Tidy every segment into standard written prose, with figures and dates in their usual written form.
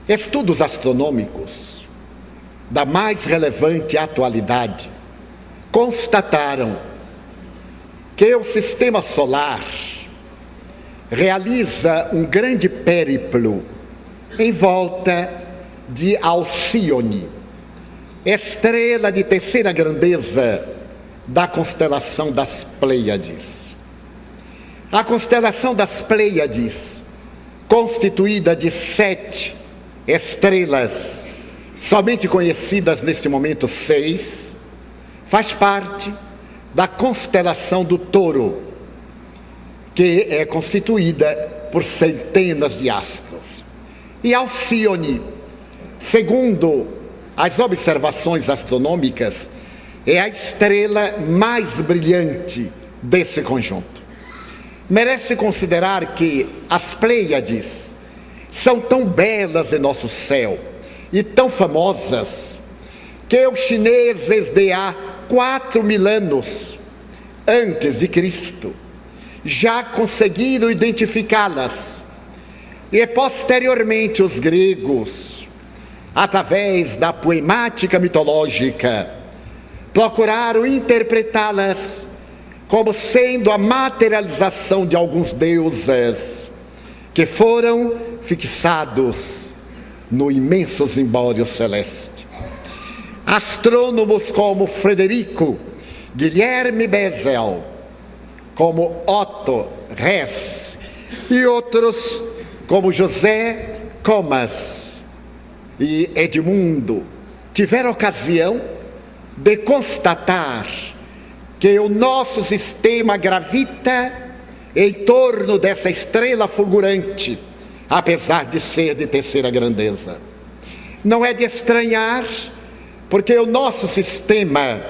Estudos astronômicos da mais relevante atualidade constataram que o sistema solar realiza um grande périplo em volta de Alcíone, estrela de terceira grandeza da constelação das Pleiades. A constelação das Pleiades, constituída de 7 estrelas, somente conhecidas neste momento 6, faz parte da constelação do Touro, que é constituída por centenas de astros. E Alcíone, segundo as observações astronômicas, é a estrela mais brilhante desse conjunto. Merece considerar que as Pleiades são tão belas em nosso céu e tão famosas que os chineses de há 4.000 anos antes de Cristo já conseguiram identificá-las, e posteriormente os gregos, através da poemática mitológica, procuraram interpretá-las como sendo a materialização de alguns deuses que foram fixados no imenso zimbório celeste. Astrônomos como Frederico Guilherme Bessel, como Otto Hess e outros como José Comas e Edmundo tiveram ocasião de constatar que o nosso sistema gravita em torno dessa estrela fulgurante, apesar de ser de terceira grandeza. Não é de estranhar, porque o nosso sistema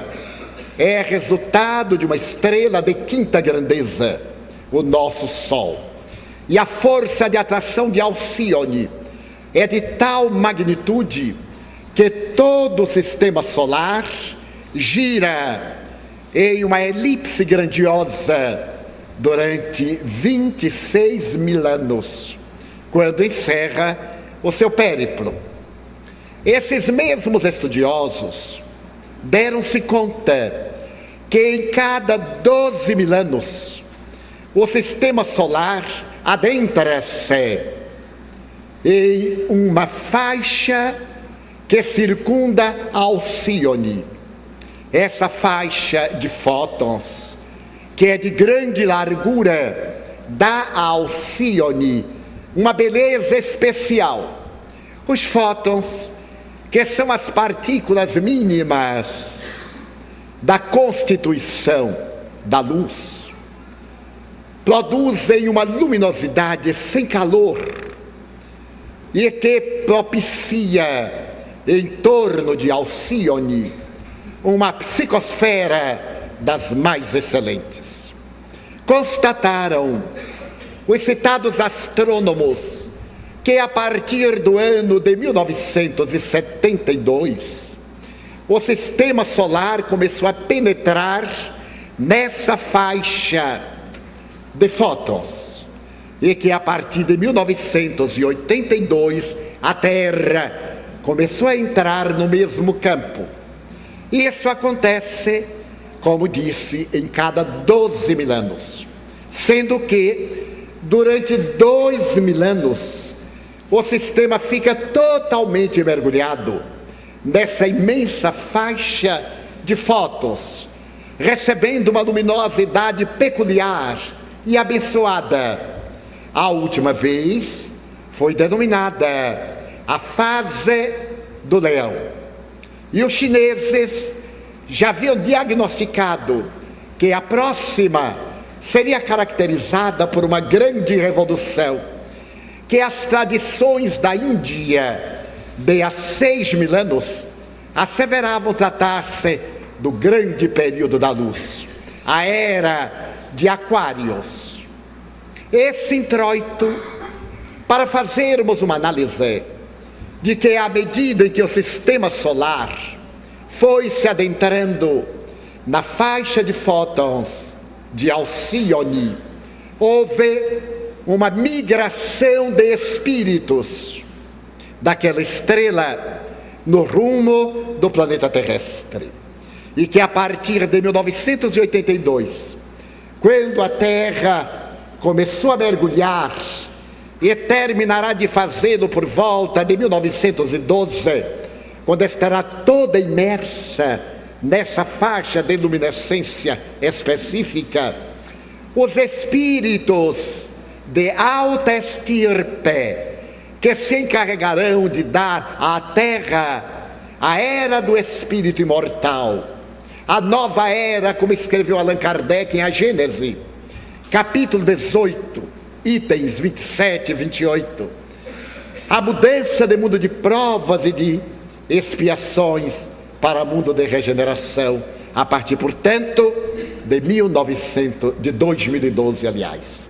é resultado de uma estrela de quinta grandeza, o nosso Sol. E a força de atração de Alcíone é de tal magnitude que todo o sistema solar gira em uma elipse grandiosa durante 26.000 anos, quando encerra o seu périplo. Esses mesmos estudiosos deram-se conta que em cada 12.000 anos o sistema solar adentra-se em uma faixa que circunda Alcíone. Essa faixa de fótons, que é de grande largura, dá a Alcíone uma beleza especial. Os fótons, que são as partículas mínimas da constituição da luz, produzem uma luminosidade sem calor e que propicia em torno de Alcíone uma psicosfera das mais excelentes. Constataram os citados astrônomos que a partir do ano de 1972, o sistema solar começou a penetrar nessa faixa de fótons, e que a partir de 1982 a Terra começou a entrar no mesmo campo. E isso acontece, como disse, em cada 12.000 anos, sendo que durante 2.000 anos o sistema fica totalmente mergulhado nessa imensa faixa de fótons, recebendo uma luminosidade peculiar e abençoada. A última vez foi denominada a fase do leão. E os chineses já haviam diagnosticado que a próxima seria caracterizada por uma grande revolução, que as tradições da Índia de há 6.000 anos asseveravam tratar-se do grande período da luz, a era de Aquários. Esse introito, para fazermos uma análise de que à medida em que o sistema solar foi se adentrando na faixa de fótons de Alcíone, houve uma migração de espíritos daquela estrela no rumo do planeta terrestre. E que a partir de 1982, quando a Terra começou a mergulhar, e terminará de fazê-lo por volta de 1912, quando estará toda imersa nessa faixa de luminescência específica, os espíritos de alta estirpe que se encarregarão de dar à Terra a era do espírito imortal, a nova era, como escreveu Allan Kardec em A Gênese, capítulo 18, itens 27 e 28, a mudança de mundo de provas e de expiações para mundo de regeneração, a partir, portanto, de 2012, aliás.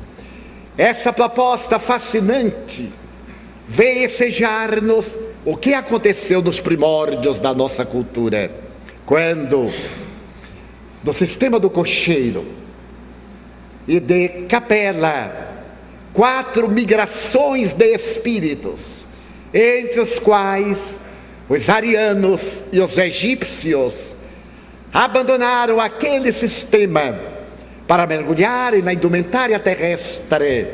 Essa proposta fascinante veio ensejar-nos o que aconteceu nos primórdios da nossa cultura, quando, do sistema do cocheiro e de Capela, 4 migrações de espíritos, entre os quais os arianos e os egípcios abandonaram aquele sistema para mergulharem na indumentária terrestre,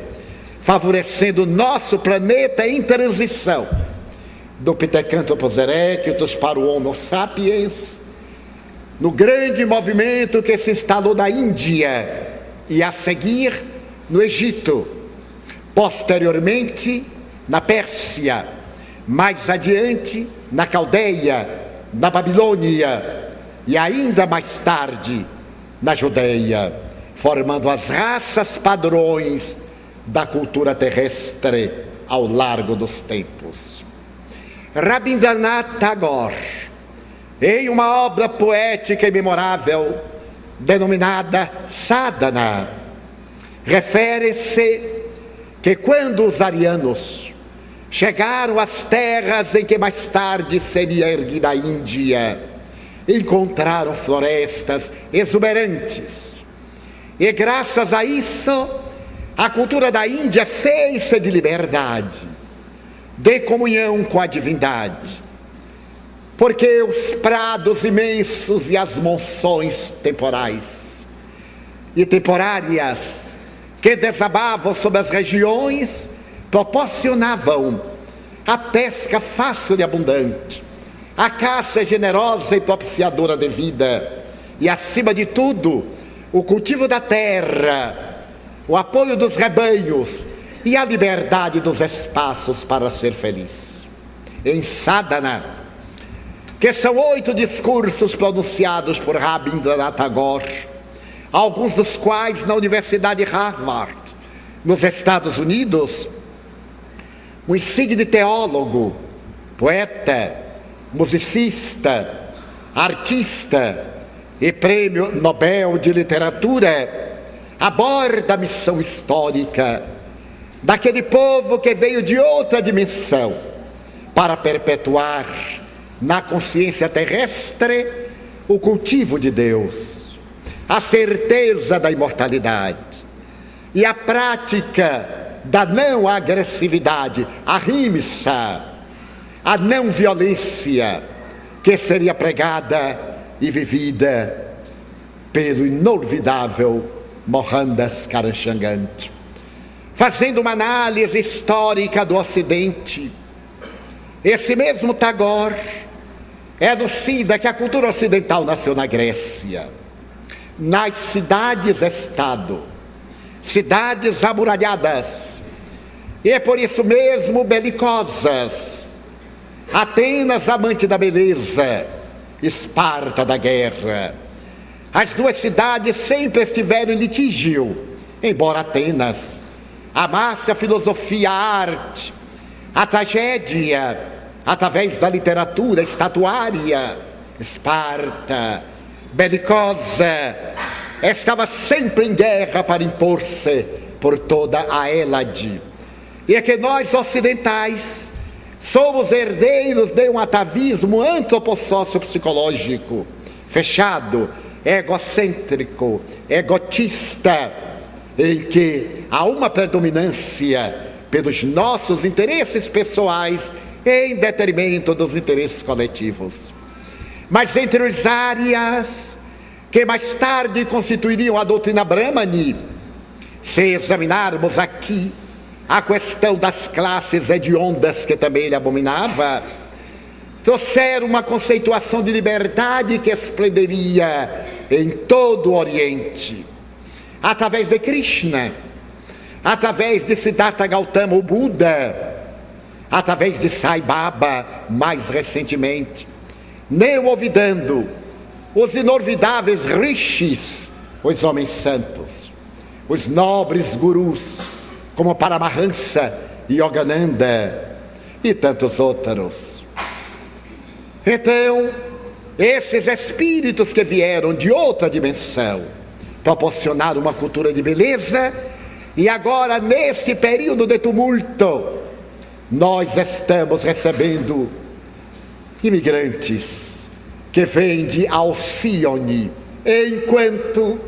favorecendo o nosso planeta em transição do Pithecanthropus erectus para o Homo sapiens, no grande movimento que se instalou na Índia e a seguir no Egito, posteriormente na Pérsia, mais adiante na Caldeia, na Babilônia e ainda mais tarde na Judeia, formando as raças padrões da cultura terrestre ao largo dos tempos. Rabindranath Tagore, em uma obra poética e memorável denominada Sadhana, refere-se que quando os arianos chegaram às terras em que mais tarde seria erguida a Índia, encontraram florestas exuberantes. E graças a isso, a cultura da Índia fez-se de liberdade, de comunhão com a divindade. Porque os prados imensos e as monções temporais e temporárias que desabavam sobre as regiões proporcionavam a pesca fácil e abundante, a caça generosa e propiciadora de vida, e acima de tudo, o cultivo da terra, o apoio dos rebanhos e a liberdade dos espaços para ser feliz. Em Sadhana, que são 8 discursos pronunciados por Rabindranath Tagore, alguns dos quais na Universidade Harvard, nos Estados Unidos, um insigne teólogo, poeta, musicista, artista e prêmio Nobel de Literatura, aborda a missão histórica daquele povo que veio de outra dimensão para perpetuar na consciência terrestre o cultivo de Deus, a certeza da imortalidade e a prática da não agressividade, a ahimsa, a não violência que seria pregada e vivida pelo inolvidável Mohandas Karamchand. Fazendo uma análise histórica do Ocidente, esse mesmo Tagore elucida que a cultura ocidental nasceu na Grécia, nas cidades-estado, cidades amuralhadas, e é por isso mesmo belicosas. Atenas, amante da beleza, Esparta da guerra. As duas cidades sempre estiveram em litígio, embora Atenas amasse a filosofia, a arte, a tragédia, através da literatura estatuária. Esparta, belicosa, estava sempre em guerra para impor-se por toda a Hélade. E é que nós ocidentais somos herdeiros de um atavismo antropossócio-psicológico, fechado, egocêntrico, egotista, em que há uma predominância pelos nossos interesses pessoais em detrimento dos interesses coletivos. Mas entre os áreas que mais tarde constituiriam a doutrina Brahmani, se examinarmos aqui a questão das classes hediondas, que também ele abominava, trouxeram uma conceituação de liberdade que esplenderia em todo o Oriente, através de Krishna, através de Siddhartha Gautama, o Buda, através de Sai Baba, mais recentemente, nem olvidando os inorvidáveis rishis, os homens santos, os nobres gurus, como Paramahansa, Yogananda e tantos outros. Então, esses espíritos que vieram de outra dimensão, proporcionaram uma cultura de beleza, e agora, nesse período de tumulto, nós estamos recebendo imigrantes que vêm de Alcione, enquanto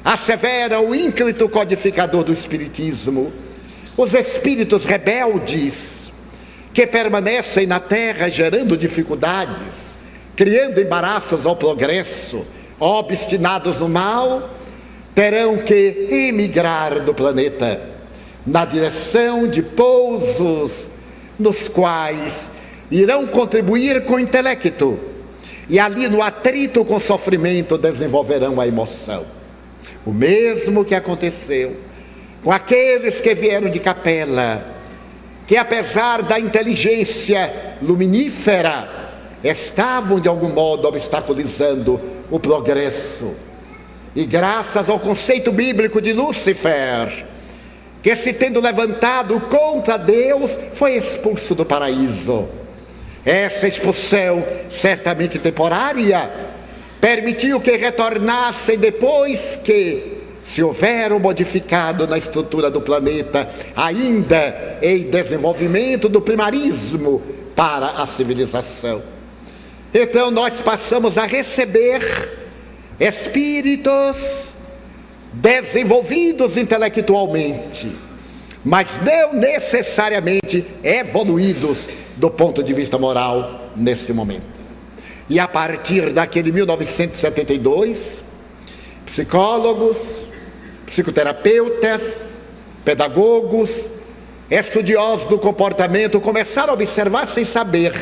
assevera o ínclito codificador do Espiritismo, os espíritos rebeldes que permanecem na Terra gerando dificuldades, criando embaraços ao progresso, obstinados no mal, terão que emigrar do planeta na direção de pousos nos quais irão contribuir com o intelecto, e ali no atrito com o sofrimento desenvolverão a emoção. O mesmo que aconteceu com aqueles que vieram de Capela, que apesar da inteligência luminífera, estavam de algum modo obstaculizando o progresso. E graças ao conceito bíblico de Lúcifer, que se tendo levantado contra Deus, foi expulso do paraíso. Essa expulsão, certamente temporária, permitiu que retornassem depois que se houveram modificado na estrutura do planeta, ainda em desenvolvimento do primarismo para a civilização. Então nós passamos a receber espíritos desenvolvidos intelectualmente, mas não necessariamente evoluídos do ponto de vista moral nesse momento. E a partir daquele 1972, psicólogos, psicoterapeutas, pedagogos, estudiosos do comportamento começaram a observar, sem saber,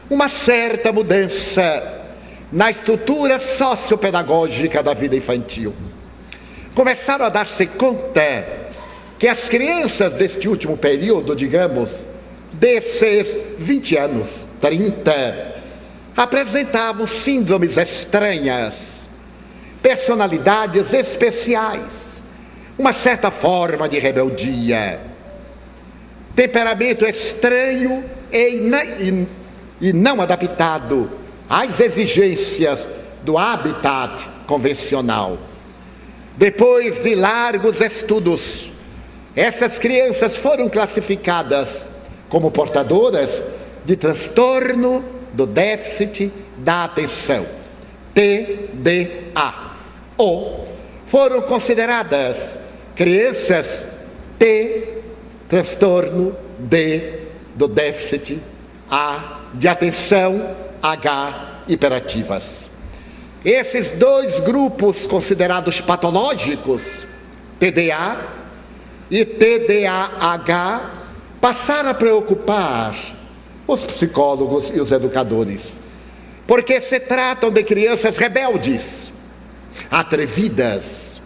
uma certa mudança na estrutura sociopedagógica da vida infantil. Começaram a dar-se conta que as crianças deste último período, digamos, desses 20 anos, 30, apresentavam síndromes estranhas, personalidades especiais, uma certa forma de rebeldia, temperamento estranho e não adaptado às exigências do habitat convencional. Depois de largos estudos, essas crianças foram classificadas como portadoras de transtorno do déficit da atenção, TDA, ou foram consideradas crianças transtorno do déficit de atenção, hiperativas. Esses dois grupos considerados patológicos, TDA e TDAH, passaram a preocupar os psicólogos e os educadores, porque se tratam de crianças rebeldes, atrevidas,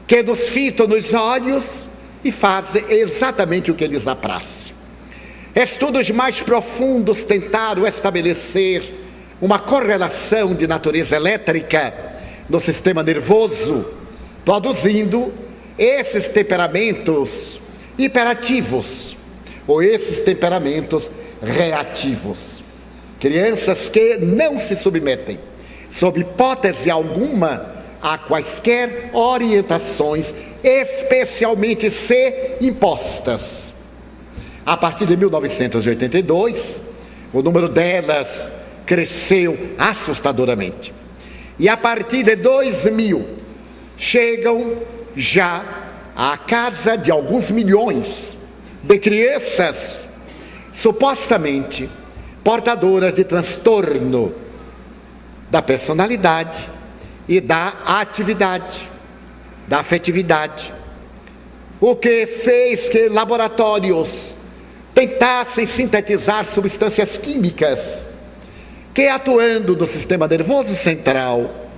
que nos fitam nos olhos e fazem exatamente o que lhes apraz. Estudos mais profundos tentaram estabelecer uma correlação de natureza elétrica no sistema nervoso, produzindo esses temperamentos hiperativos ou esses temperamentos reativos. Crianças que não se submetem, sob hipótese alguma, a quaisquer orientações, especialmente se impostas. A partir de 1982, o número delas cresceu assustadoramente. E a partir de 2000, chegam já à casa de alguns milhões de crianças supostamente portadoras de transtorno da personalidade e da atividade, da afetividade. O que fez que laboratórios tentassem sintetizar substâncias químicas que, atuando no sistema nervoso central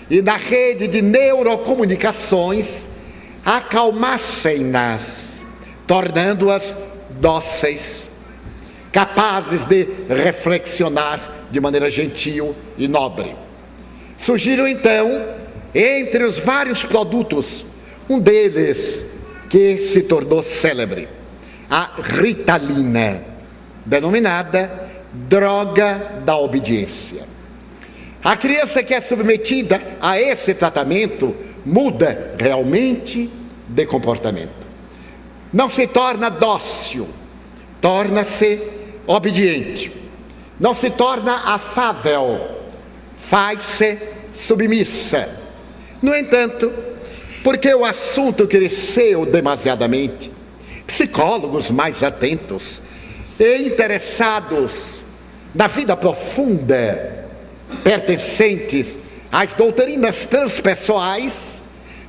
e na rede de neurocomunicações, acalmassem-nas, tornando-as dóceis, capazes de reflexionar de maneira gentil e nobre. Surgiram então, entre os vários produtos, um deles que se tornou célebre, a Ritalina, denominada droga da obediência. A criança que é submetida a esse tratamento muda realmente de comportamento. Não se torna dócil, torna-se obediente. Não se torna afável, faz-se submissa. No entanto, porque o assunto cresceu demasiadamente, psicólogos mais atentos e interessados na vida profunda, pertencentes às doutrinas transpessoais,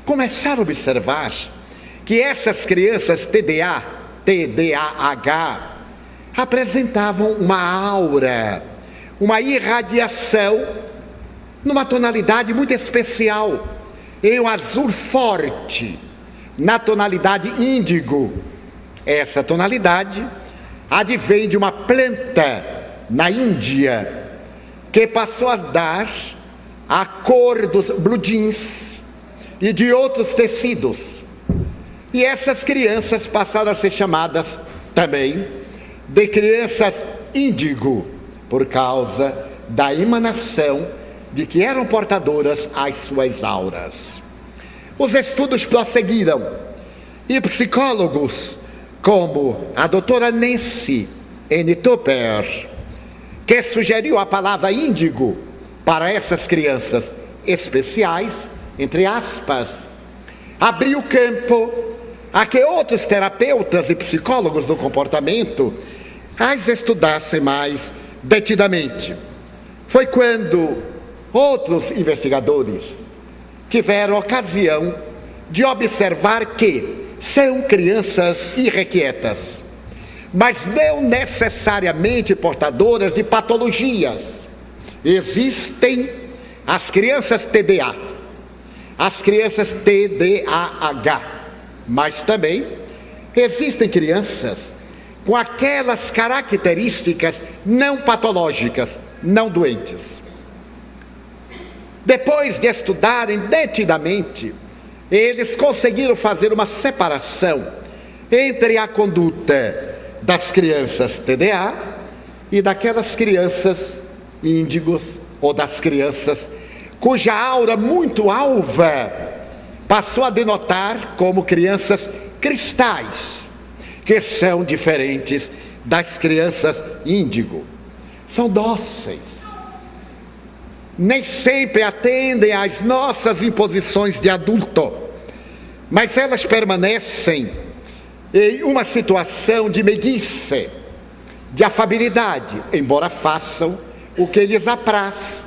começaram a observar que essas crianças TDAH, apresentavam uma aura, uma irradiação, numa tonalidade muito especial, em um azul forte, na tonalidade índigo. Essa tonalidade advém de uma planta na Índia, que passou a dar a cor dos blue jeans e de outros tecidos. E essas crianças passaram a ser chamadas também de crianças índigo, por causa da emanação de que eram portadoras às suas auras. Os estudos prosseguiram e psicólogos como a doutora Nancy N. Tupper, que sugeriu a palavra índigo para essas crianças especiais, entre aspas, abriu campo a que outros terapeutas e psicólogos do comportamento as estudassem mais detidamente. Foi quando outros investigadores tiveram ocasião de observar que são crianças irrequietas, mas não necessariamente portadoras de patologias. Existem as crianças TDA, as crianças TDAH, mas também existem crianças com aquelas características não patológicas, não doentes. Depois de estudarem detidamente, eles conseguiram fazer uma separação entre a conduta das crianças TDA e daquelas crianças índigos, ou das crianças cuja aura muito alva passou a denotar como crianças cristais, que são diferentes das crianças índigo. São dóceis, nem sempre atendem às nossas imposições de adulto, mas elas permanecem em uma situação de meiguice, de afabilidade, embora façam o que lhes apraz,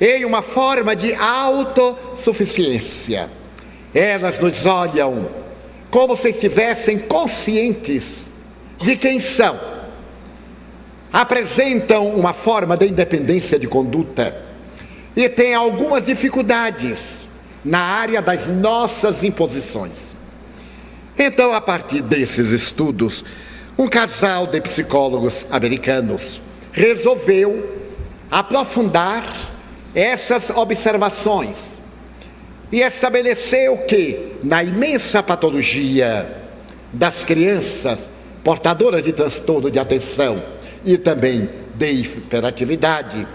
em uma forma de autossuficiência. Elas nos olham como se estivessem conscientes de quem são. Apresentam uma forma de independência de conduta e têm algumas dificuldades na área das nossas imposições. Então, a partir desses estudos, um casal de psicólogos americanos resolveu aprofundar essas observações e estabeleceu que, na imensa patologia das crianças portadoras de transtorno de atenção e também de hiperatividade,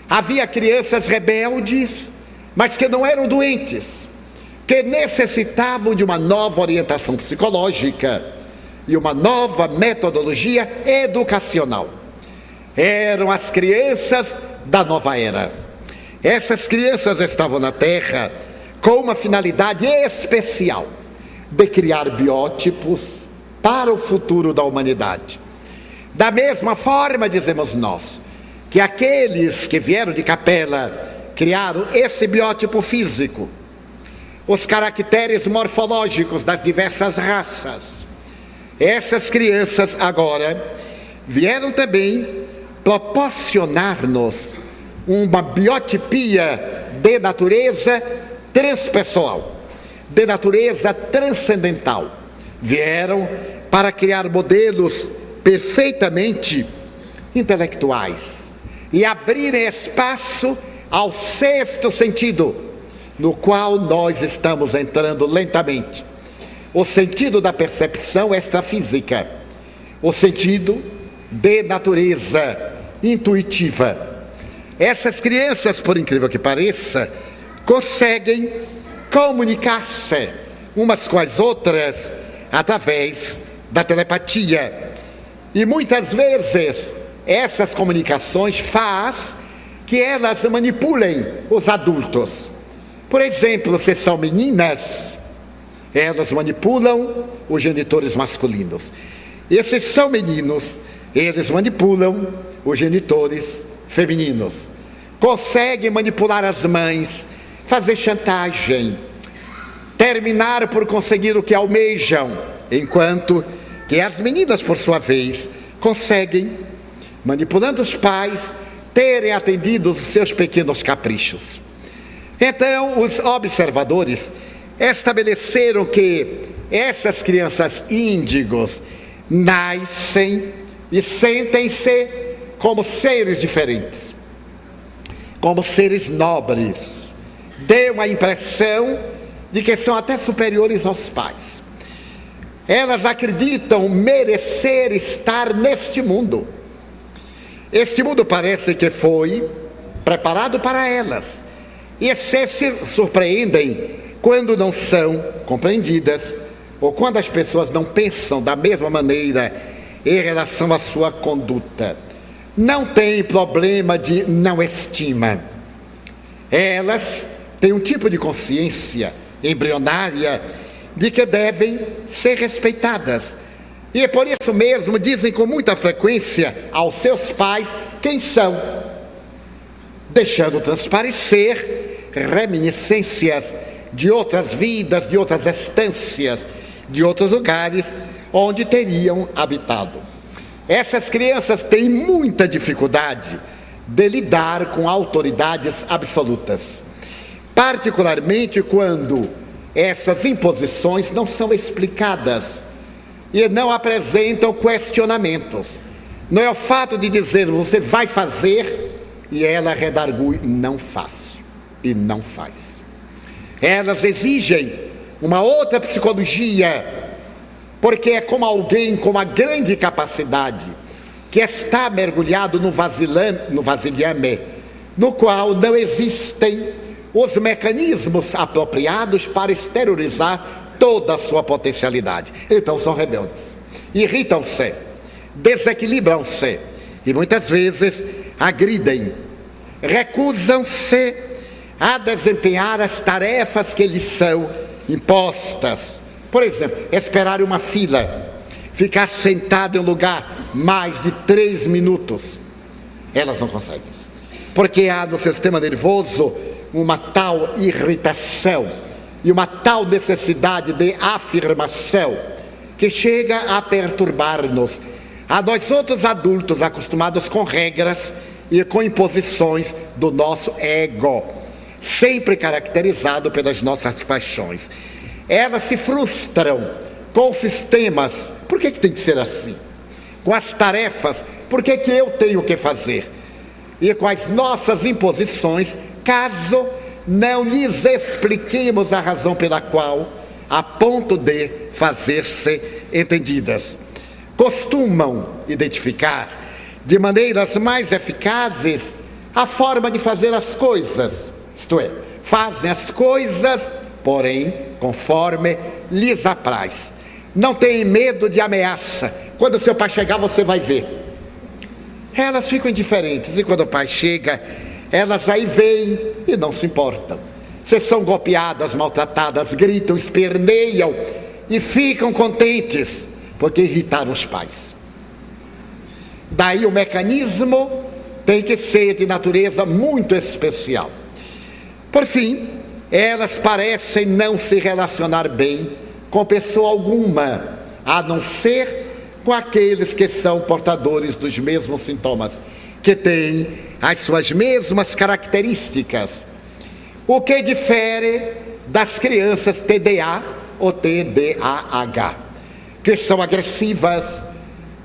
havia crianças rebeldes, mas que não eram doentes, que necessitavam de uma nova orientação psicológica e uma nova metodologia educacional. Eram as crianças da nova era. Essas crianças estavam na Terra com uma finalidade especial de criar biótipos para o futuro da humanidade. Da mesma forma, dizemos nós, que aqueles que vieram de Capela criaram esse biótipo físico, os caracteres morfológicos das diversas raças. Essas crianças agora vieram também proporcionar-nos uma biotipia de natureza transpessoal, de natureza transcendental. Vieram para criar modelos perfeitamente intelectuais e abrirem espaço ao sexto sentido, no qual nós estamos entrando lentamente. O sentido da percepção extrafísica, o sentido de natureza intuitiva. Essas crianças, por incrível que pareça, conseguem comunicar-se umas com as outras através da telepatia. E muitas vezes essas comunicações faz que elas manipulem os adultos. Por exemplo, se são meninas, elas manipulam os genitores masculinos. E se são meninos, eles manipulam os genitores femininos. Conseguem manipular as mães, fazer chantagem, terminar por conseguir o que almejam, enquanto que as meninas, por sua vez, conseguem, manipulando os pais, terem atendido os seus pequenos caprichos. Então, os observadores estabeleceram que essas crianças índigos nascem e sentem-se como seres diferentes, como seres nobres. Deu a impressão de que são até superiores aos pais. Elas acreditam merecer estar neste mundo. Este mundo parece que foi preparado para elas. E se surpreendem quando não são compreendidas, ou quando as pessoas não pensam da mesma maneira em relação à sua conduta. Não tem problema de não estima. Elas têm um tipo de consciência embrionária de que devem ser respeitadas. E por isso mesmo dizem com muita frequência aos seus pais quem são, deixando transparecer reminiscências de outras vidas, de outras estâncias, de outros lugares onde teriam habitado. Essas crianças têm muita dificuldade de lidar com autoridades absolutas, particularmente quando essas imposições não são explicadas e não apresentam questionamentos. Não é o fato de dizer você vai fazer e ela redargui não faço e não faz. Elas exigem uma outra psicologia, porque é como alguém com uma grande capacidade que está mergulhado no vasilhame, no qual não existem os mecanismos apropriados para exteriorizar toda a sua potencialidade. Então são rebeldes, irritam-se, desequilibram-se e muitas vezes agridem, recusam-se a desempenhar as tarefas que lhes são impostas. Por exemplo, esperar uma fila, ficar sentado em um lugar mais de 3 minutos. Elas não conseguem, porque há no seu sistema nervoso uma tal irritação e uma tal necessidade de afirmação que chega a perturbar-nos, a nós outros adultos acostumados com regras e com imposições do nosso ego, sempre caracterizado pelas nossas paixões. Elas se frustram com os sistemas. Por que tem que ser assim? Com as tarefas, por que eu tenho que fazer? E com as nossas imposições, caso não lhes expliquemos a razão pela qual, a ponto de fazer-se entendidas. Costumam identificar de maneiras mais eficazes a forma de fazer as coisas, isto é, fazem as coisas, porém, conforme lhes apraz. Não têm medo de ameaça. Quando seu pai chegar, você vai ver. Elas ficam indiferentes, e quando o pai chega, elas aí veem e não se importam. Se são golpeadas, maltratadas, gritam, esperneiam e ficam contentes, porque irritaram os pais. Daí o mecanismo tem que ser de natureza muito especial. Por fim, elas parecem não se relacionar bem com pessoa alguma, a não ser com aqueles que são portadores dos mesmos sintomas, que têm as suas mesmas características. O que difere das crianças TDA ou TDAH, que são agressivas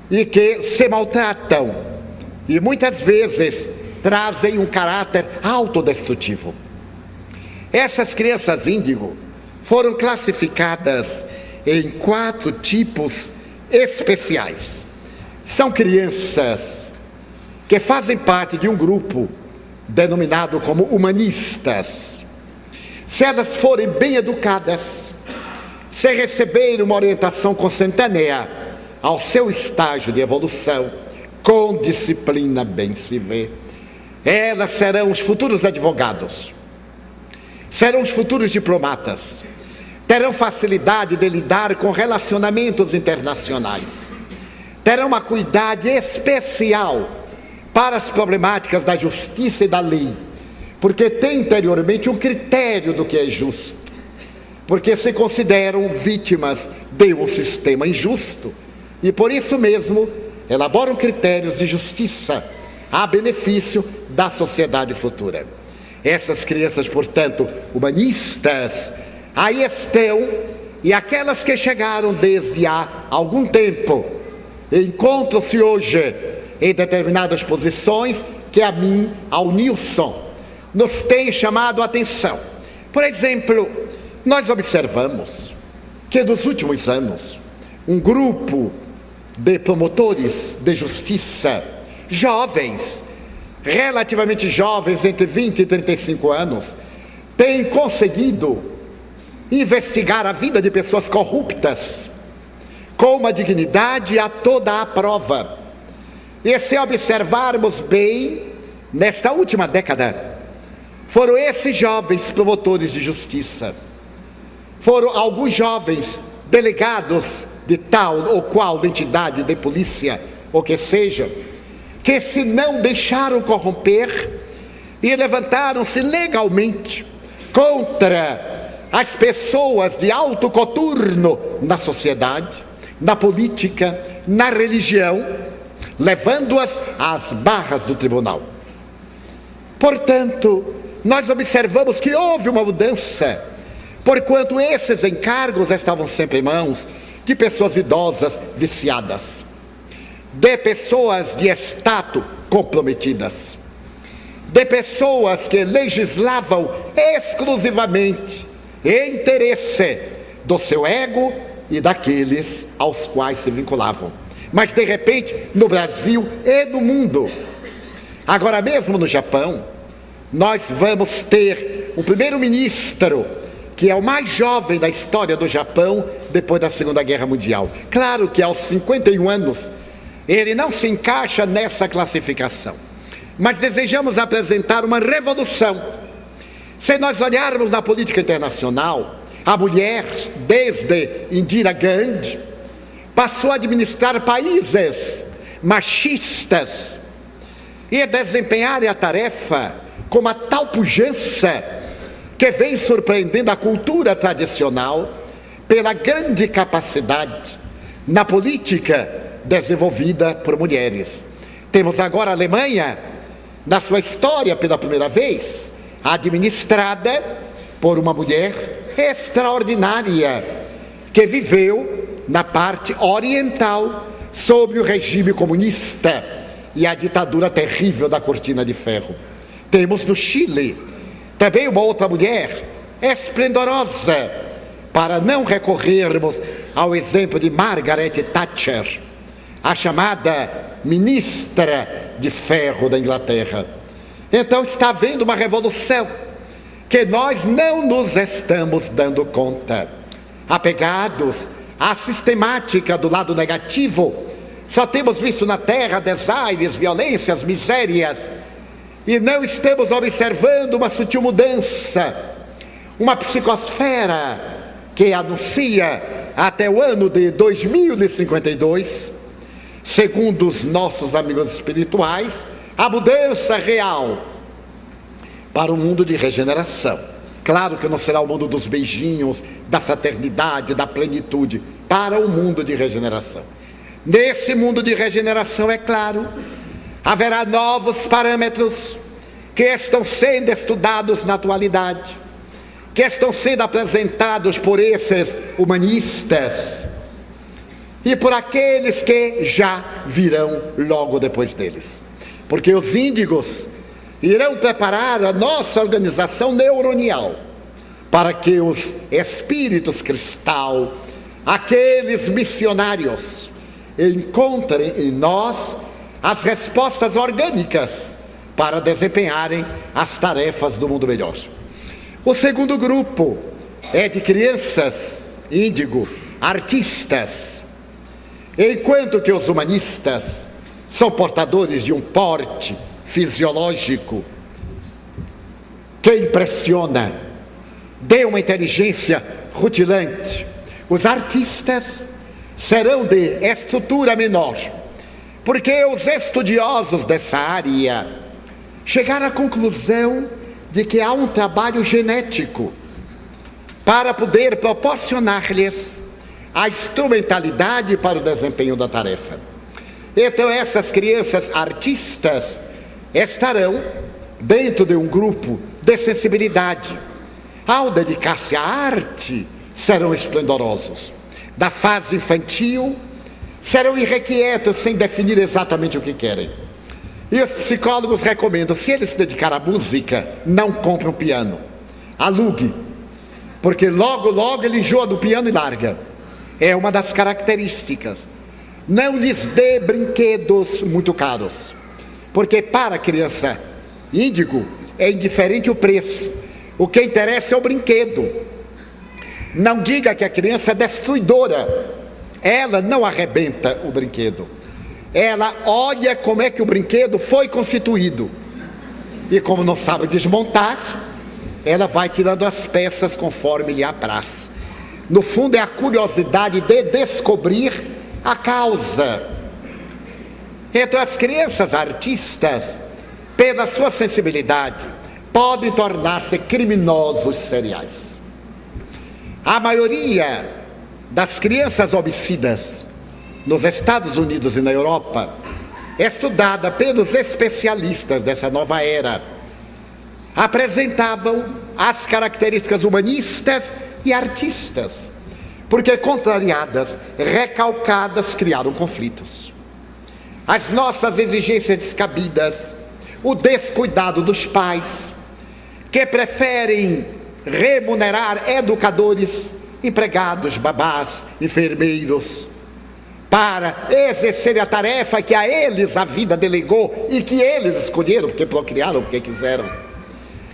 e que se maltratam e muitas vezes trazem um caráter autodestrutivo. Essas crianças índigo foram classificadas em 4 tipos especiais. São crianças que fazem parte de um grupo denominado como humanistas. Se elas forem bem educadas, se receberem uma orientação consentânea ao seu estágio de evolução, com disciplina bem se vê, elas serão os futuros advogados, serão os futuros diplomatas, terão facilidade de lidar com relacionamentos internacionais, terão uma acuidade especial para as problemáticas da justiça e da lei, porque tem interiormente um critério do que é justo, porque se consideram vítimas de um sistema injusto e por isso mesmo elaboram critérios de justiça a benefício da sociedade futura. Essas crianças, portanto, humanistas, aí estão, e aquelas que chegaram desde há algum tempo, encontram-se hoje em determinadas posições que a mim, ao Nilson, nos tem chamado a atenção. Por exemplo, nós observamos que nos últimos anos, um grupo de promotores de justiça, jovens, relativamente jovens, entre 20 e 35 anos, tem conseguido investigar a vida de pessoas corruptas com uma dignidade a toda a prova. E se observarmos bem, nesta última década, foram esses jovens promotores de justiça, foram alguns jovens delegados de tal ou qual entidade de polícia, ou que seja, que se não deixaram corromper e levantaram-se legalmente contra as pessoas de alto coturno na sociedade, na política, na religião, levando-as às barras do tribunal. Portanto, nós observamos que houve uma mudança, porquanto esses encargos estavam sempre em mãos de pessoas idosas viciadas, de pessoas de status comprometidas, de pessoas que legislavam exclusivamente em interesse do seu ego e daqueles aos quais se vinculavam. Mas de repente, no Brasil e no mundo, agora mesmo no Japão, nós vamos ter um primeiro-ministro que é o mais jovem da história do Japão depois da Segunda Guerra Mundial. Claro que aos 51 anos, ele não se encaixa nessa classificação, mas desejamos apresentar uma revolução. Se nós olharmos na política internacional, a mulher, desde Indira Gandhi, passou a administrar países machistas e a desempenhar a tarefa com uma tal pujança que vem surpreendendo a cultura tradicional pela grande capacidade na política desenvolvida por mulheres. Temos agora a Alemanha, na sua história pela primeira vez, administrada por uma mulher extraordinária, que viveu na parte oriental, sob o regime comunista e a ditadura terrível da Cortina de Ferro. Temos no Chile também uma outra mulher esplendorosa, para não recorrermos ao exemplo de Margaret Thatcher, a chamada ministra de ferro da Inglaterra. Então está havendo uma revolução que nós não nos estamos dando conta. Apegados à sistemática do lado negativo, só temos visto na terra desaires, violências, misérias, e não estamos observando uma sutil mudança, uma psicosfera que anuncia até o ano de 2052 segundo os nossos amigos espirituais, a mudança real para um mundo de regeneração. Claro que não será o mundo dos beijinhos, da fraternidade, da plenitude, para o mundo de regeneração. Nesse mundo de regeneração, é claro, haverá novos parâmetros que estão sendo estudados na atualidade, que estão sendo apresentados por esses humanistas e por aqueles que já virão logo depois deles. Porque os índigos irão preparar a nossa organização neuronial para que os espíritos cristal, aqueles missionários, encontrem em nós as respostas orgânicas para desempenharem as tarefas do mundo melhor. O segundo grupo é de crianças índigo, artistas, enquanto que os humanistas são portadores de um porte fisiológico que impressiona, de uma inteligência rutilante. Os artistas serão de estrutura menor, porque os estudiosos dessa área chegaram à conclusão de que há um trabalho genético para poder proporcionar-lhes a instrumentalidade para o desempenho da tarefa. Então essas crianças artistas estarão dentro de um grupo de sensibilidade. Ao dedicar-se à arte, serão esplendorosos. Da fase infantil, serão irrequietos, sem definir exatamente o que querem. E os psicólogos recomendam, se ele se dedicar à música, não compre um piano, alugue, porque logo, logo ele enjoa do piano e larga. É uma das características. Não lhes dê brinquedos muito caros, porque para a criança índigo é indiferente o preço. O que interessa é o brinquedo. Não diga que a criança é destruidora. Ela não arrebenta o brinquedo. Ela olha como é que o brinquedo foi constituído. E como não sabe desmontar, ela vai tirando as peças conforme lhe apraz. No fundo é a curiosidade de descobrir a causa. Então as crianças artistas, pela sua sensibilidade, podem tornar-se criminosos seriais. A maioria das crianças homicidas nos Estados Unidos e na Europa é estudada pelos especialistas dessa nova era. Apresentavam as características humanistas e artistas, porque contrariadas, recalcadas, criaram conflitos. As nossas exigências descabidas, o descuidado dos pais, que preferem remunerar educadores, empregados, babás, enfermeiros, para exercerem a tarefa que a eles a vida delegou e que eles escolheram, porque procriaram, porque quiseram.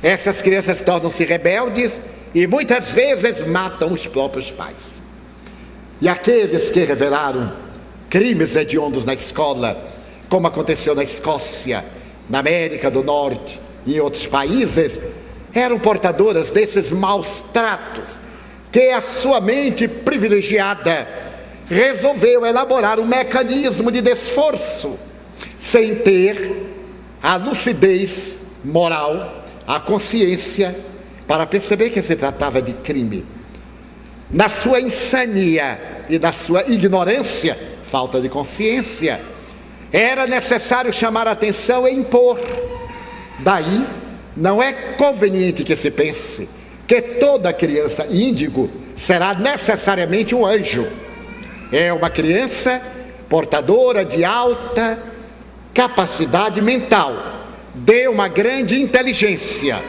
Essas crianças tornam-se rebeldes e muitas vezes matam os próprios pais. E aqueles que revelaram crimes hediondos na escola, como aconteceu na Escócia, na América do Norte e em outros países, eram portadoras desses maus tratos, que a sua mente privilegiada resolveu elaborar um mecanismo de desforço, sem ter a lucidez moral, a consciência, para perceber que se tratava de crime. Na sua insania e na sua ignorância, falta de consciência, era necessário chamar a atenção e impor. Daí, não é conveniente que se pense que toda criança índigo será necessariamente um anjo. É uma criança portadora de alta capacidade mental, de uma grande inteligência,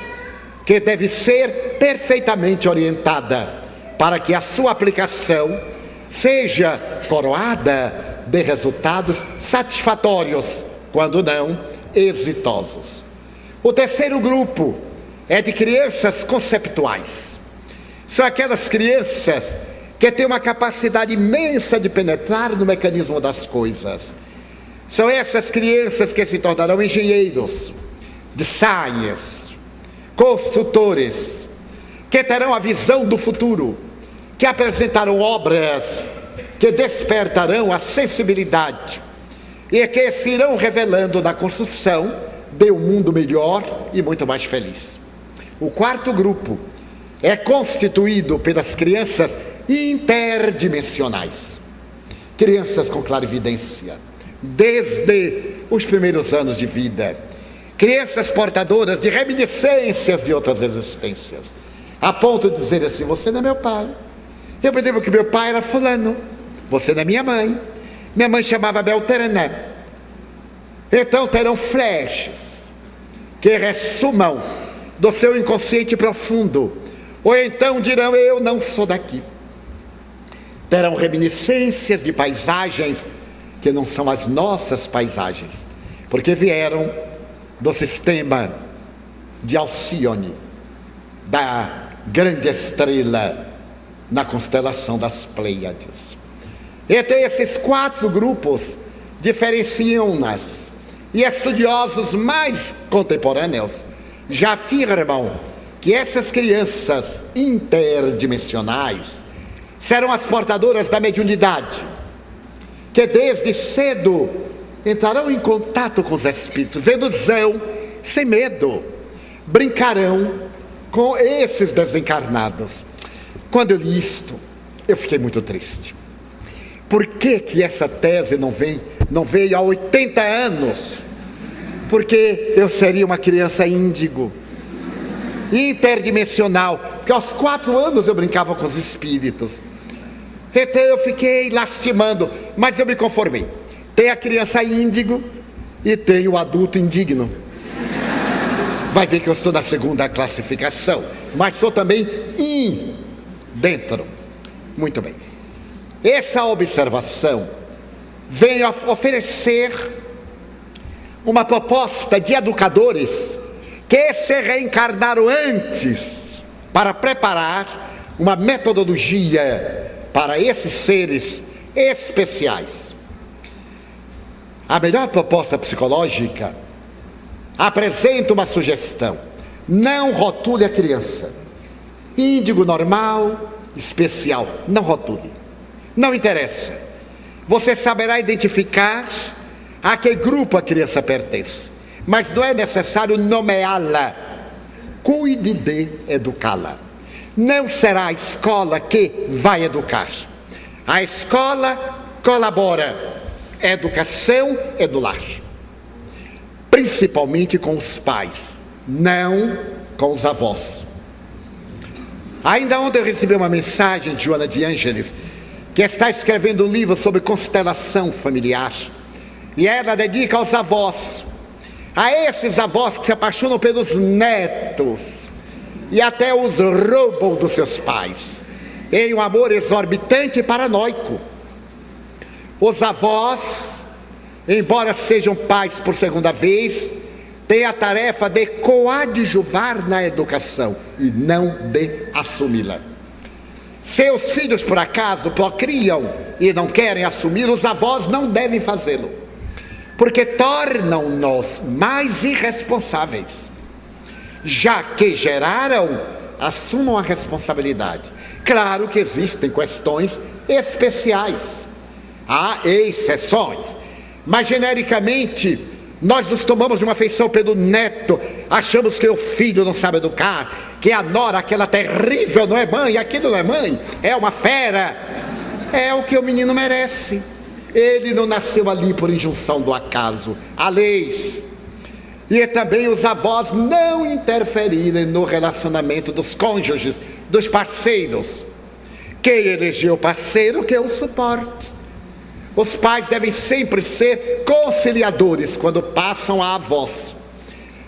que deve ser perfeitamente orientada para que a sua aplicação seja coroada de resultados satisfatórios, quando não exitosos. O terceiro grupo é de crianças conceptuais. São aquelas crianças que têm uma capacidade imensa de penetrar no mecanismo das coisas. São essas crianças que se tornarão engenheiros, designers, construtores, que terão a visão do futuro, que apresentarão obras que despertarão a sensibilidade, e que se irão revelando na construção de um mundo melhor e muito mais feliz. O quarto grupo é constituído pelas crianças interdimensionais, crianças com clarividência, desde os primeiros anos de vida, crianças portadoras de reminiscências de outras existências, a ponto de dizer assim: você não é meu pai, eu me lembro que meu pai era fulano, você não é minha mãe chamava Beltrana. Então terão flashes que ressumam do seu inconsciente profundo, ou então dirão: eu não sou daqui. Terão reminiscências de paisagens que não são as nossas paisagens, porque vieram do sistema de Alcione, da grande estrela na constelação das Pleiades. Então esses quatro grupos diferenciam-nas, e estudiosos mais contemporâneos já afirmam que essas crianças interdimensionais serão as portadoras da mediunidade, que desde cedo entrarão em contato com os espíritos, veduzão, sem medo, brincarão com esses desencarnados. Quando eu li isto, eu fiquei muito triste. Por que essa tese não veio há 80 anos? Porque eu seria uma criança índigo, interdimensional, porque aos 4 anos eu brincava com os espíritos. Então eu fiquei lastimando, mas eu me conformei. Tem a criança índigo e tem o adulto indigno. Vai ver que eu estou na segunda classificação, mas sou também dentro. Muito bem. Essa observação vem oferecer uma proposta de educadores que se reencarnaram antes para preparar uma metodologia para esses seres especiais. A melhor proposta psicológica apresenta uma sugestão: não rotule a criança. Índigo normal, especial, não rotule. Não interessa. Você saberá identificar a que grupo a criança pertence, mas não é necessário nomeá-la. Cuide de educá-la. Não será a escola que vai educar. A escola colabora. A educação é do lar, principalmente com os pais, não com os avós. Ainda ontem eu recebi uma mensagem de Joana de Ângeles, que está escrevendo um livro sobre constelação familiar, e ela dedica aos avós, a esses avós que se apaixonam pelos netos e até os roubam dos seus pais, em um amor exorbitante e paranoico. Os avós, embora sejam pais por segunda vez, têm a tarefa de coadjuvar na educação e não de assumi-la. Seus filhos por acaso procriam e não querem assumir, os avós não devem fazê-lo, porque tornam-nos mais irresponsáveis. Já que geraram, assumam a responsabilidade. Claro que existem questões especiais, há exceções, mas genericamente nós nos tomamos de uma afeição pelo neto, achamos que o filho não sabe educar, que a nora, aquela terrível, não é mãe, aquilo não é mãe, é uma fera. É o que o menino merece. Ele não nasceu ali por injunção do acaso, há leis. E também os avós não interferirem no relacionamento dos cônjuges, dos parceiros. Quem elegeu o parceiro, que o suporte. Os pais devem sempre ser conciliadores quando passam a avós.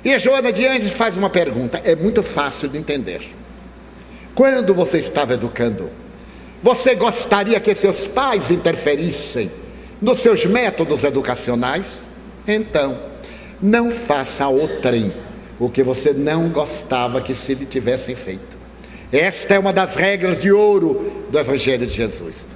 E a Joana de Ângeles faz uma pergunta, é muito fácil de entender. Quando você estava educando, você gostaria que seus pais interferissem nos seus métodos educacionais? Então, não faça outrem o que você não gostava que se lhe tivessem feito. Esta é uma das regras de ouro do Evangelho de Jesus.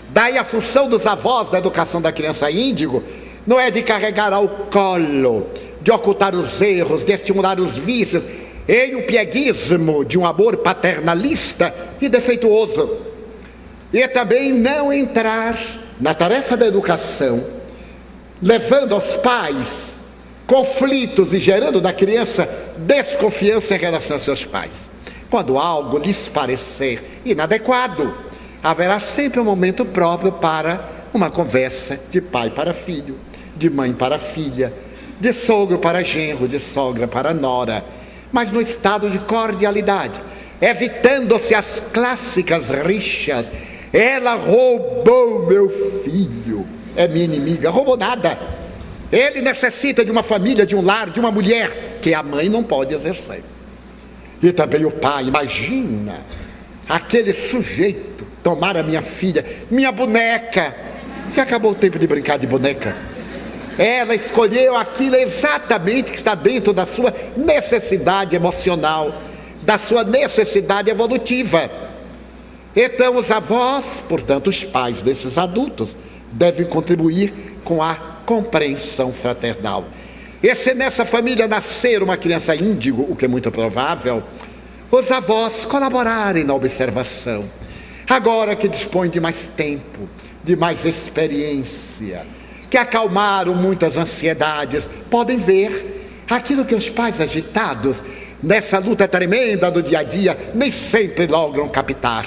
Daí a função dos avós da educação da criança índigo não é de carregar ao colo, de ocultar os erros, de estimular os vícios, em um pieguismo de um amor paternalista e defeituoso. E também não entrar na tarefa da educação levando aos pais conflitos e gerando na criança desconfiança em relação aos seus pais. Quando algo lhes parecer inadequado, haverá sempre um momento próprio para uma conversa de pai para filho, de mãe para filha, de sogro para genro, de sogra para nora, mas no estado de cordialidade, evitando-se as clássicas rixas. Ela roubou meu filho, é minha inimiga. Roubou nada. Ele necessita de uma família, de um lar, de uma mulher que a mãe não pode exercer. E também o pai. Imagina aquele sujeito tomar a minha filha, minha boneca. Já acabou o tempo de brincar de boneca. Ela escolheu aquilo exatamente que está dentro da sua necessidade emocional, da sua necessidade evolutiva. Então os avós, portanto os pais desses adultos, devem contribuir com a compreensão fraternal. E se nessa família nascer uma criança índigo, o que é muito provável, os avós colaborarem na observação. Agora que dispõem de mais tempo, de mais experiência, que acalmaram muitas ansiedades, podem ver aquilo que os pais agitados, nessa luta tremenda do dia a dia, nem sempre logram captar.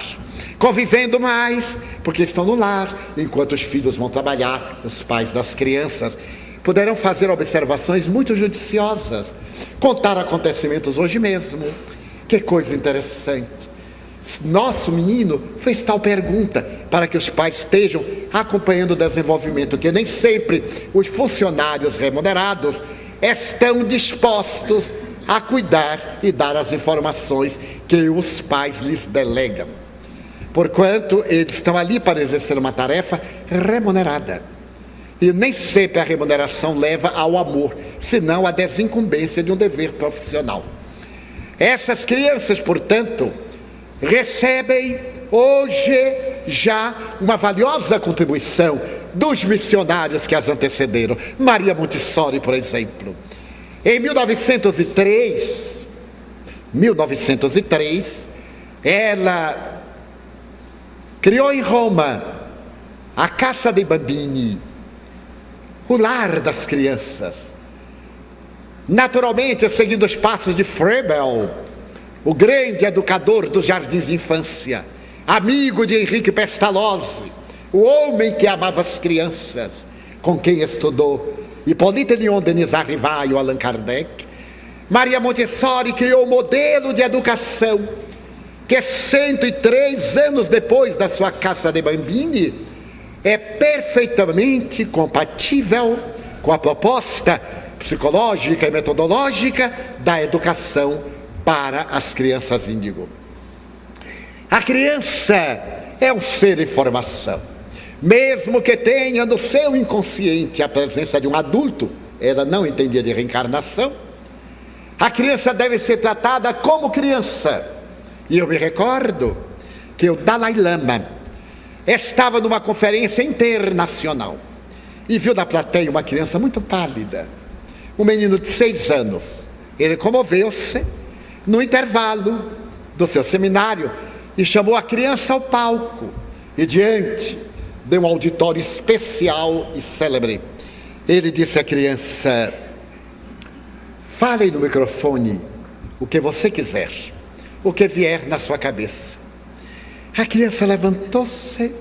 Convivendo mais, porque estão no lar, enquanto os filhos vão trabalhar, os pais das crianças poderão fazer observações muito judiciosas, contar acontecimentos hoje mesmo. Que coisa interessante. Nosso menino fez tal pergunta, para que os pais estejam acompanhando o desenvolvimento, que nem sempre os funcionários remunerados estão dispostos a cuidar e dar as informações que os pais lhes delegam. Porquanto eles estão ali para exercer uma tarefa remunerada. E nem sempre a remuneração leva ao amor, senão à desincumbência de um dever profissional. Essas crianças, portanto, recebem hoje já uma valiosa contribuição dos missionários que as antecederam. Maria Montessori, por exemplo. Em 1903, ela criou em Roma a Casa dei Bambini, o lar das crianças. Naturalmente, seguindo os passos de Froebel, o grande educador dos jardins de infância, amigo de Henrique Pestalozzi, o homem que amava as crianças, com quem estudou Hippolyte Léon Denis Arrivai e Allan Kardec, Maria Montessori criou o modelo de educação que 103 anos depois da sua Casa dei Bambini é perfeitamente compatível com a proposta psicológica e metodológica da educação para as crianças índigo. A criança é um ser em formação. Mesmo que tenha no seu inconsciente a presença de um adulto, ela não entendia de reencarnação, a criança deve ser tratada como criança. E eu me recordo que o Dalai Lama estava numa conferência internacional e viu na plateia uma criança muito pálida, um menino de 6 anos. Ele comoveu-se no intervalo do seu seminário e chamou a criança ao palco. E diante de um auditório especial e célebre, ele disse à criança: fale no microfone o que você quiser, o que vier na sua cabeça. A criança levantou-se,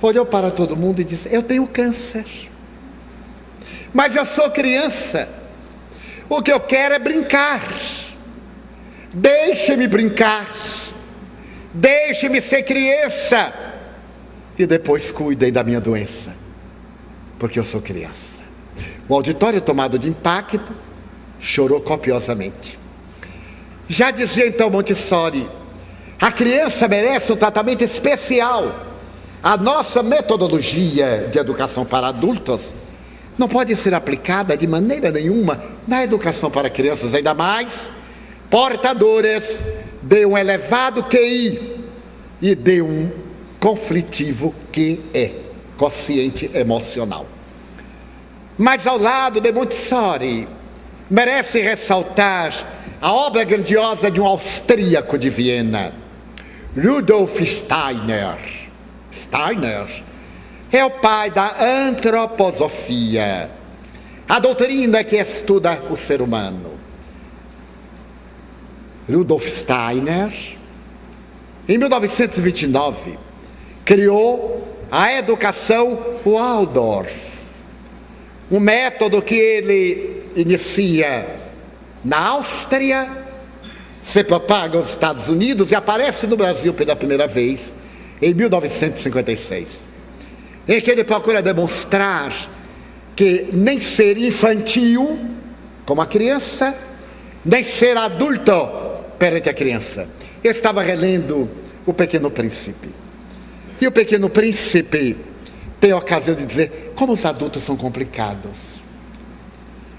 olhou para todo mundo e disse: eu tenho câncer, mas eu sou criança, o que eu quero é brincar. Deixe-me brincar, deixe-me ser criança, e depois cuidem da minha doença, porque eu sou criança. O auditório, tomado de impacto, chorou copiosamente. Já dizia então Montessori: a criança merece um tratamento especial. A nossa metodologia de educação para adultos não pode ser aplicada de maneira nenhuma na educação para crianças, ainda mais portadoras de um elevado QI e de um conflitivo QE, quociente emocional. Mas ao lado de Montessori, merece ressaltar a obra grandiosa de um austríaco de Viena, Rudolf Steiner. Steiner é o pai da antroposofia, a doutrina que estuda o ser humano. Rudolf Steiner, em 1929, criou a educação Waldorf, um método que ele inicia na Áustria, se propaga nos Estados Unidos e aparece no Brasil pela primeira vez em 1956, em que ele procura demonstrar que nem ser infantil como a criança, nem ser adulto perante a criança. Eu estava relendo O Pequeno Príncipe, e o Pequeno Príncipe tem a ocasião de dizer como os adultos são complicados,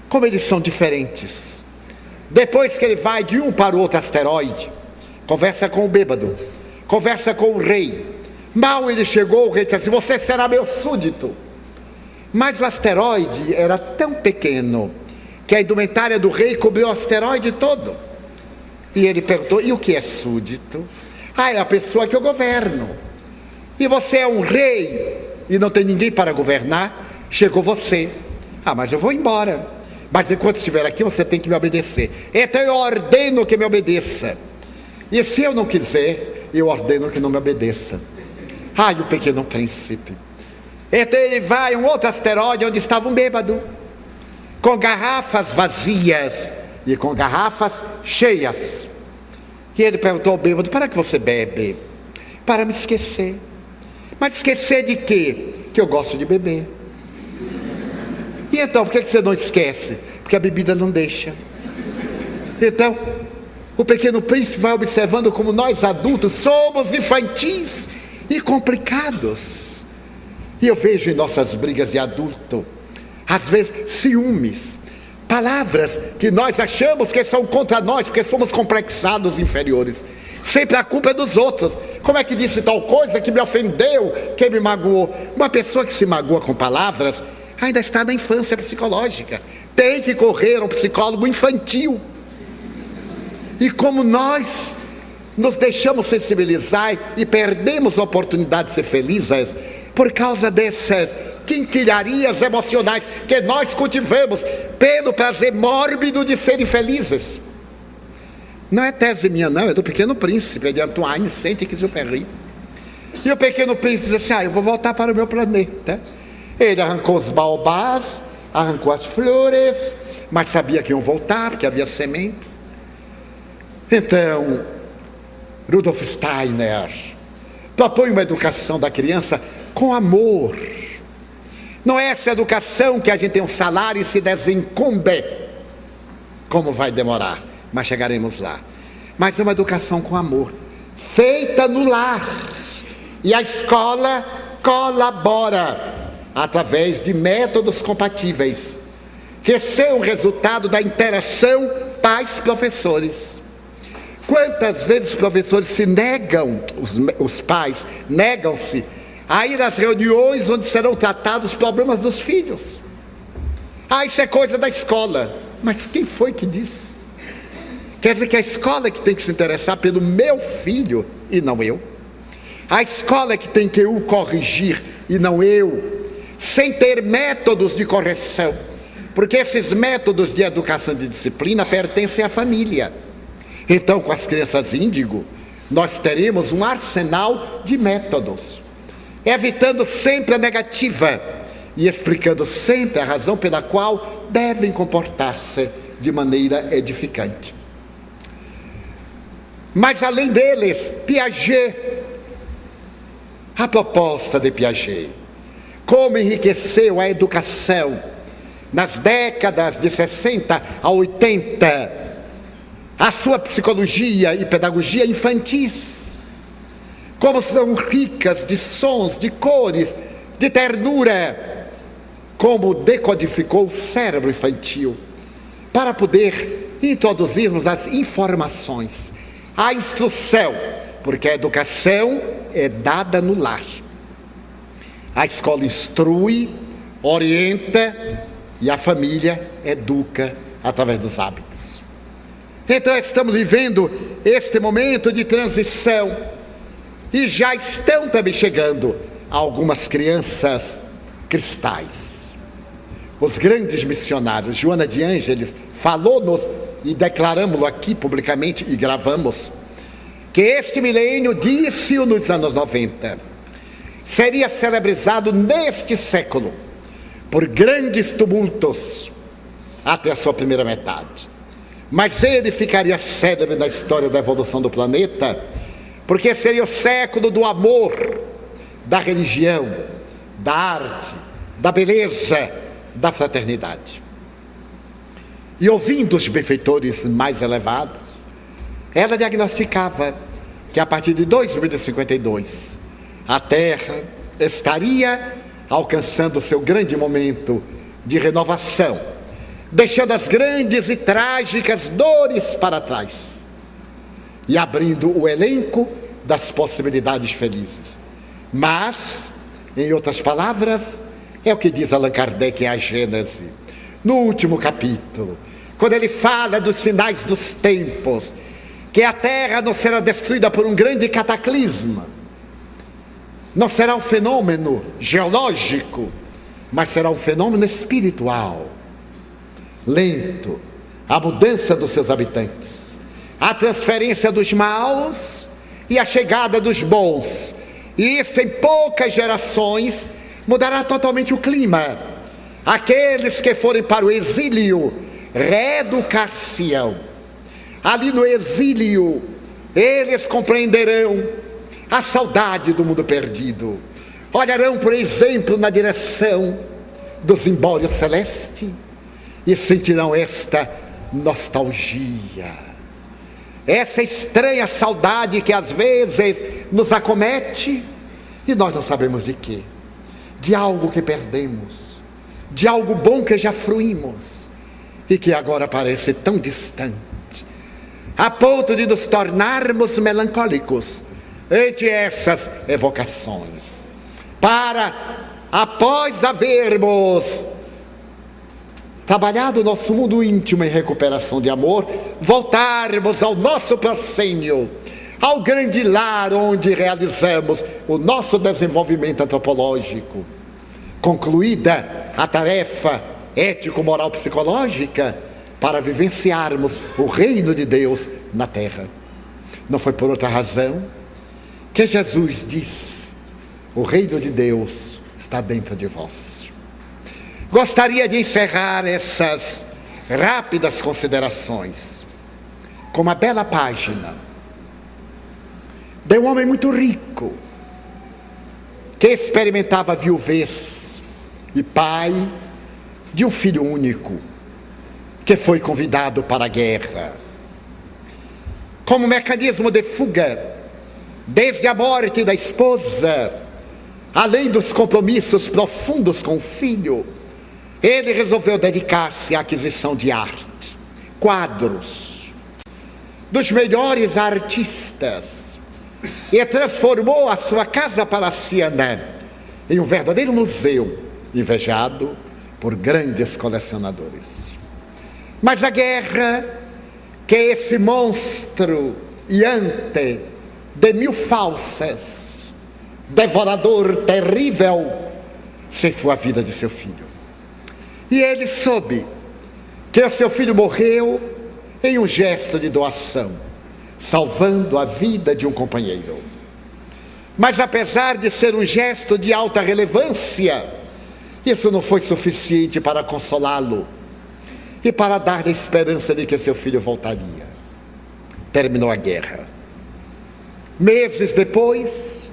como eles são diferentes. Depois que ele vai de um para o outro asteroide, conversa com o bêbado, conversa com o rei. Mal ele chegou, o rei disse assim: você será meu súdito. Mas o asteroide era tão pequeno que a indumentária do rei cobriu o asteroide todo. E ele perguntou: e o que é súdito? Ah, é a pessoa que eu governo. E você é um rei e não tem ninguém para governar, chegou você. Ah, mas eu vou embora. Mas enquanto estiver aqui, você tem que me obedecer. Então eu ordeno que me obedeça. E se eu não quiser, eu ordeno que não me obedeça. Ai, o Pequeno Príncipe. Então ele vai a um outro asteroide onde estava um bêbado, com garrafas vazias e com garrafas cheias. E ele perguntou ao bêbado: para que você bebe? Para me esquecer. Mas esquecer de quê? Que eu gosto de beber. E então, por que você não esquece? Porque a bebida não deixa. Então, o Pequeno Príncipe vai observando como nós adultos somos infantis e complicados. E eu vejo em nossas brigas de adulto, às vezes, ciúmes, palavras que nós achamos que são contra nós, porque somos complexados inferiores. Sempre a culpa é dos outros. Como é que disse tal coisa que me ofendeu, que me magoou? Uma pessoa que se magoa com palavras ainda está na infância psicológica. Tem que correr ao psicólogo infantil. E como nós nos deixamos sensibilizar e perdemos a oportunidade de ser felizes por causa dessas quinquilharias emocionais que nós cultivamos pelo prazer mórbido de serem felizes. Não é tese minha não, é do Pequeno Príncipe, é de Antoine Saint-Exupéry. E o Pequeno Príncipe diz assim: eu vou voltar para o meu planeta. Ele arrancou os baobás, arrancou as flores, mas sabia que iam voltar, porque havia sementes. Então, Rudolf Steiner propõe uma educação da criança com amor. Não é essa educação que a gente tem um salário e se desincumbe. Como vai demorar, mas chegaremos lá. Mas é uma educação com amor, feita no lar. E a escola colabora através de métodos compatíveis, que são o resultado da interação pais-professores. Quantas vezes os professores se negam, os pais negam-se a ir às reuniões onde serão tratados os problemas dos filhos? Ah, isso é coisa da escola. Mas quem foi que disse? Quer dizer que a escola é que tem que se interessar pelo meu filho e não eu? A escola é que tem que o corrigir e não eu? Sem ter métodos de correção, porque esses métodos de educação e de disciplina pertencem à família. Então, com as crianças índigo, nós teremos um arsenal de métodos, evitando sempre a negativa e explicando sempre a razão pela qual devem comportar-se de maneira edificante. Mas além deles, Piaget, a proposta de Piaget, como enriqueceu a educação nas décadas de 60 a 80, a sua psicologia e pedagogia infantis, como são ricas de sons, de cores, de ternura, como decodificou o cérebro infantil, para poder introduzir-nos as informações, a instrução, porque a educação é dada no lar. A escola instrui, orienta e a família educa através dos hábitos. Então estamos vivendo este momento de transição e já estão também chegando algumas crianças cristais. Os grandes missionários, Joana de Ângeles, falou-nos, e declaramos-lo aqui publicamente e gravamos, que esse milênio, disse-o nos anos 90, seria celebrizado neste século por grandes tumultos até a sua primeira metade. Mas ele ficaria célebre na história da evolução do planeta, porque seria o século do amor, da religião, da arte, da beleza, da fraternidade. E ouvindo os benfeitores mais elevados, ela diagnosticava que a partir de 2052, a Terra estaria alcançando o seu grande momento de renovação, deixando as grandes e trágicas dores para trás e abrindo o elenco das possibilidades felizes. Mas, em outras palavras, é o que diz Allan Kardec em A Gênese, no último capítulo, quando ele fala dos sinais dos tempos, que a Terra não será destruída por um grande cataclisma, não será um fenômeno geológico, mas será um fenômeno espiritual, lento, a mudança dos seus habitantes, a transferência dos maus e a chegada dos bons. E isso em poucas gerações mudará totalmente o clima. Aqueles que forem para o exílio reeducar-se-ão. Ali no exílio, eles compreenderão a saudade do mundo perdido. Olharão, por exemplo, na direção do zimbório celeste e sentirão esta nostalgia, essa estranha saudade que às vezes nos acomete e nós não sabemos de quê. De algo que perdemos, de algo bom que já fruímos e que agora parece tão distante, a ponto de nos tornarmos melancólicos ante essas evocações, para, após havermos trabalhado o nosso mundo íntimo em recuperação de amor, voltarmos ao nosso proscênio, ao grande lar onde realizamos o nosso desenvolvimento antropológico. Concluída a tarefa ético-moral psicológica, para vivenciarmos o reino de Deus na terra. Não foi por outra razão que Jesus disse: o reino de Deus está dentro de vós. Gostaria de encerrar essas rápidas considerações com uma bela página de um homem muito rico, que experimentava a viuvez e pai de um filho único, que foi convidado para a guerra. Como mecanismo de fuga, desde a morte da esposa, além dos compromissos profundos com o filho, ele resolveu dedicar-se à aquisição de arte, quadros dos melhores artistas, e transformou a sua casa palaciana em um verdadeiro museu, invejado por grandes colecionadores. Mas a guerra, que é esse monstro iante de mil falsas, devorador terrível, ceifou a vida de seu filho. E ele soube que o seu filho morreu em um gesto de doação, salvando a vida de um companheiro. Mas apesar de ser um gesto de alta relevância, isso não foi suficiente para consolá-lo e para dar a esperança de que seu filho voltaria. Terminou a guerra. Meses depois,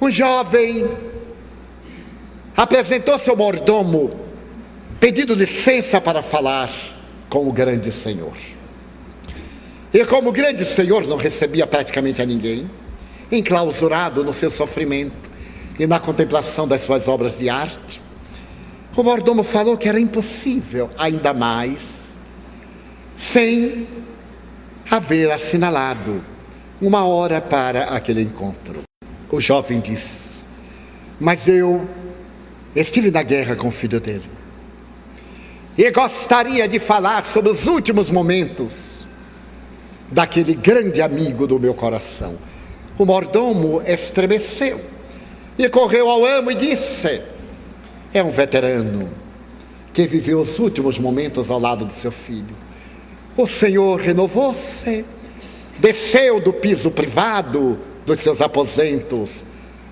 um jovem apresentou seu mordomo, pedindo licença para falar com o grande Senhor. E como o grande Senhor não recebia praticamente a ninguém, enclausurado no seu sofrimento e na contemplação das suas obras de arte, o mordomo falou que era impossível, ainda mais, sem haver assinalado uma hora para aquele encontro. O jovem disse: mas eu estive na guerra com o filho dele e gostaria de falar sobre os últimos momentos daquele grande amigo do meu coração. O mordomo estremeceu, E correu ao amo e disse: é um veterano que viveu os últimos momentos ao lado do seu filho. O senhor renovou-se, desceu do piso privado dos seus aposentos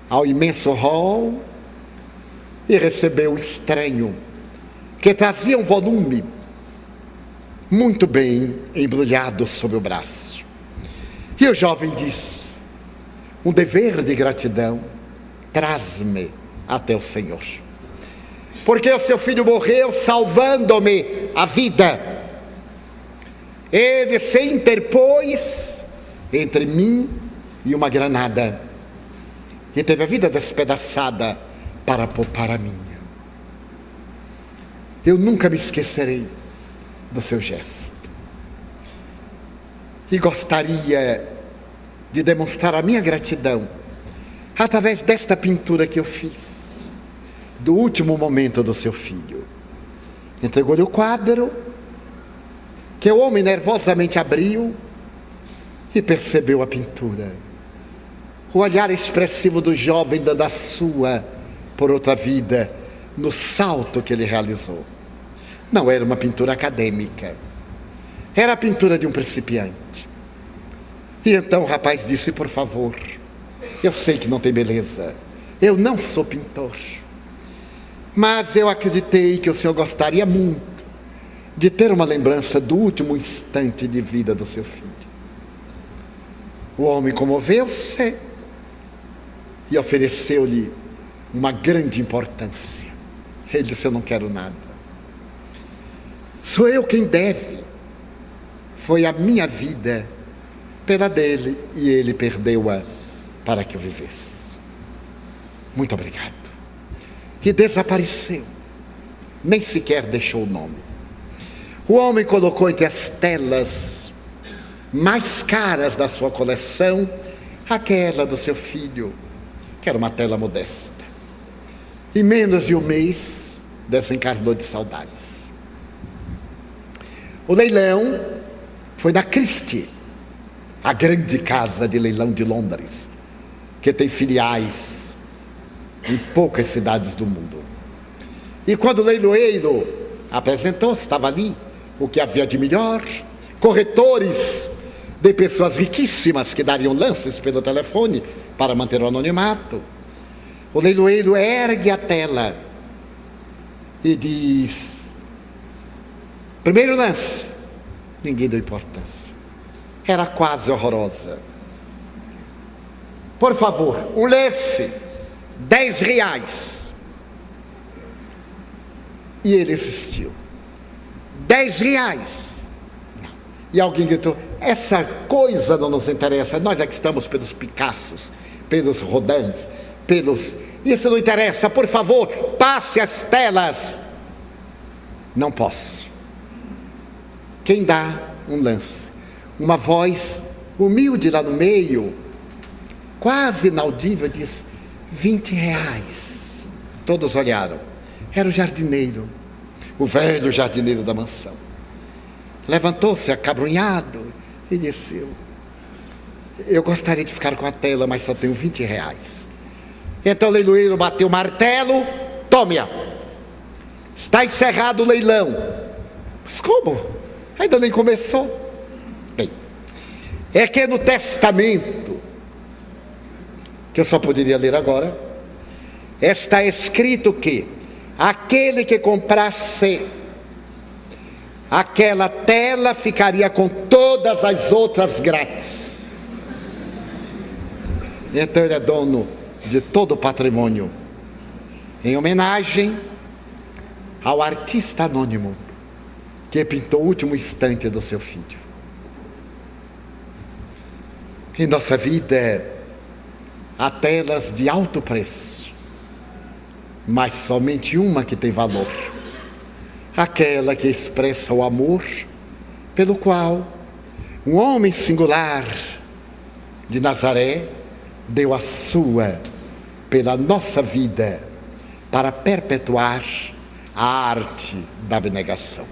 ao imenso hall e recebeu um estranho que trazia um volume muito bem embrulhado sob o braço. E o jovem disse: um dever de gratidão traz-me até o Senhor, porque o seu filho morreu salvando-me a vida. Ele se interpôs entre mim e uma granada e teve a vida despedaçada para poupar a minha. Eu nunca me esquecerei do seu gesto e gostaria de demonstrar a minha gratidão através desta pintura que eu fiz do último momento do seu filho. Entregou-lhe o quadro, que o homem nervosamente abriu e percebeu a pintura. O olhar expressivo do jovem dando a sua por outra vida no salto que ele realizou. Não era uma pintura acadêmica, era a pintura de um principiante. E então o rapaz disse: por favor, eu sei que não tem beleza, eu não sou pintor, mas eu acreditei que o senhor gostaria muito de ter uma lembrança do último instante de vida do seu filho. O homem comoveu-se e ofereceu-lhe uma grande importância. Ele disse: eu não quero nada, sou eu quem deve, foi a minha vida pela dele e ele perdeu-a para que eu vivesse. Muito obrigado. E desapareceu, nem sequer deixou o nome. O homem colocou entre as telas mais caras da sua coleção aquela do seu filho, que era uma tela modesta. Em menos de um mês desencarnou de saudades. O leilão foi na Christie, a grande casa de leilão de Londres, que tem filiais em poucas cidades do mundo. E quando o leiloeiro apresentou-se, estava ali o que havia de melhor, corretores de pessoas riquíssimas que dariam lances pelo telefone para manter o anonimato. O leiloeiro ergue a tela e diz: primeiro lance. Ninguém deu importância, era quase horrorosa. Por favor, um lance, R$10. E ele insistiu: R$10. E alguém gritou: essa coisa não nos interessa, nós é que estamos pelos Picassos, pelos Rodins, pelos... Isso não interessa, por favor, passe as telas. Não posso. Quem dá um lance? Uma voz humilde lá no meio, quase inaudível, diz: R$20. Todos olharam. Era o jardineiro, o velho jardineiro da mansão. Levantou-se acabrunhado e disse: eu gostaria de ficar com a tela, mas só tenho R$20. Então o leiloeiro bateu o martelo: tome-a, está encerrado o leilão. Mas como? Ainda nem começou. Bem, é que no testamento, que eu só poderia ler agora, está escrito que aquele que comprasse aquela tela ficaria com todas as outras grátis. Então ele é dono de todo o patrimônio, em homenagem ao artista anônimo que pintou o último instante do seu filho. Em nossa vida há telas de alto preço, mas somente uma que tem valor: aquela que expressa o amor pelo qual um homem singular de Nazaré deu a sua pela nossa vida para perpetuar a arte da abnegação.